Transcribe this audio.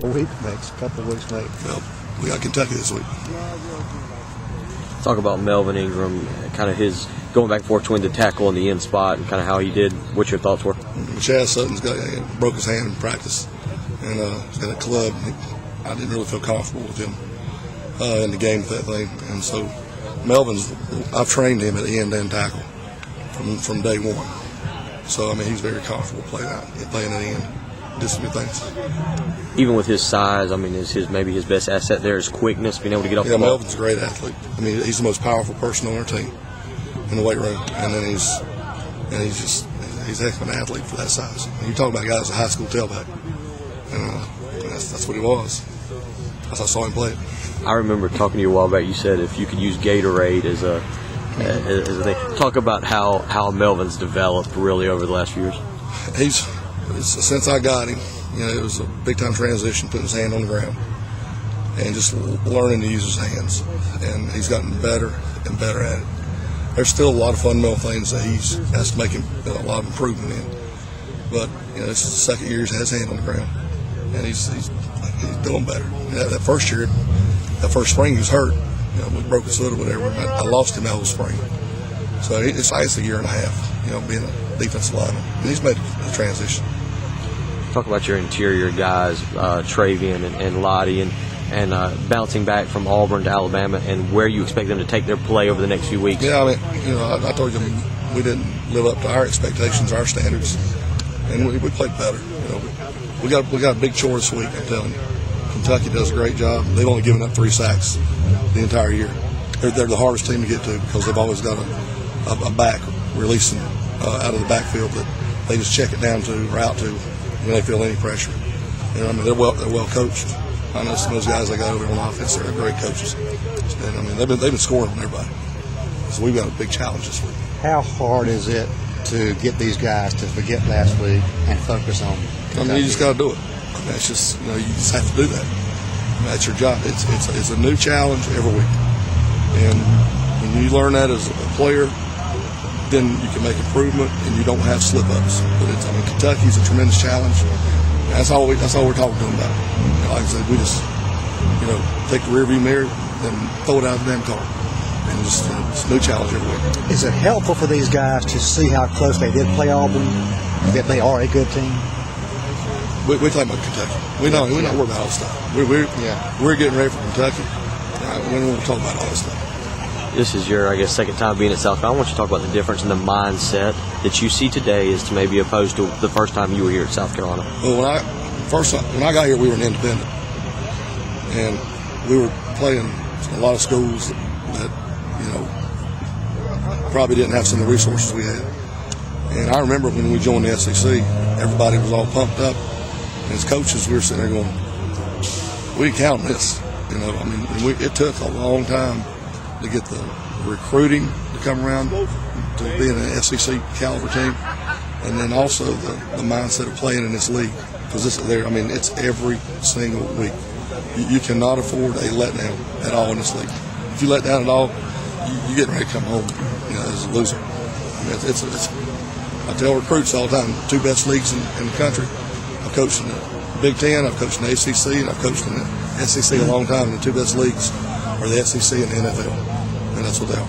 Next couple of weeks, maybe. Well, we got Kentucky this week. Talk about Melvin Ingram, kind of his going back and forth between the tackle and the end spot, and kind of how he did. What your thoughts were? Chaz Sutton's broke his hand in practice, and he's got a club. I didn't really feel comfortable with him in the game with that thing, and so I've trained him at end and tackle from day one. So I mean, he's very comfortable playing at end. Did some good things. Even with his size, I mean, is maybe his best asset there is quickness, being able to get off the ball? Melvin's a great athlete. I mean, he's the most powerful person on our team in the weight room, and then he's a heck of an athlete for that size. You talk about guys at high school tailback, and that's what he was. That's how I saw him play it. I remember talking to you a while back. You said if you could use Gatorade as a thing. Talk about how Melvin's developed really over the last few years. Since I got him, it was a big-time transition, putting his hand on the ground and just learning to use his hands. And he's gotten better and better at it. There's still a lot of fundamental things that he has to make a lot of improvement in. But, this is the second year he's had his hand on the ground, and he's doing better. That first year, that first spring, he was hurt. We broke his foot or whatever. I lost him out of the spring. So it's a year and a half, being a defensive lineman. And he's made a transition. Talk about your interior guys, Travian and Lottie, and bouncing back from Auburn to Alabama, and where you expect them to take their play over the next few weeks. Yeah, I mean, I told you we didn't live up to our expectations, our standards, and we played better. We got a big chore this week. I'm telling you, Kentucky does a great job. They've only given up 3 sacks the entire year. They're the hardest team to get to because they've always got a back releasing out of the backfield that they just check it down to or out to when they feel any pressure. I mean, they're well coached. I know some of those guys they got over on offense, they're great coaches. And I mean, they've been scoring on everybody. So we've got a big challenge this week. How hard is it to get these guys to forget last week and focus on Kentucky? I mean, you just got to do it. I mean, it's just you just have to do that. I mean, that's your job. It's a new challenge every week, and when you learn that as a player, then you can make improvement and you don't have slip-ups. But Kentucky's a tremendous challenge. That's all we're talking to them about. Like I said, we just take the rearview mirror and throw it out of the damn car. And just it's a new challenge every week. Is it helpful for these guys to see how close they did play Auburn, that they are a good team? We're talking about Kentucky. We're not worried about all this stuff. We're getting ready for Kentucky. We don't want to talk about all this stuff. This is your, second time being at South Carolina. I want you to talk about the difference in the mindset that you see today as to maybe opposed to the first time you were here at South Carolina. Well, when I got here, we were an independent, and we were playing a lot of schools that probably didn't have some of the resources we had. And I remember when we joined the SEC, everybody was all pumped up, and as coaches, we were sitting there going, "We can count on this." It took a long time to get the recruiting to come around to being an SEC caliber team, and then also the mindset of playing in this league, because it's every single week. You cannot afford a letdown at all in this league. If you let down at all, you're getting ready to come home as a loser. I tell recruits all the time, 2 best leagues in the country. I've coached in the Big Ten, I've coached in the ACC, and I've coached in the SEC a long time. And the 2 best leagues are the SEC and the NFL, and that's what they are.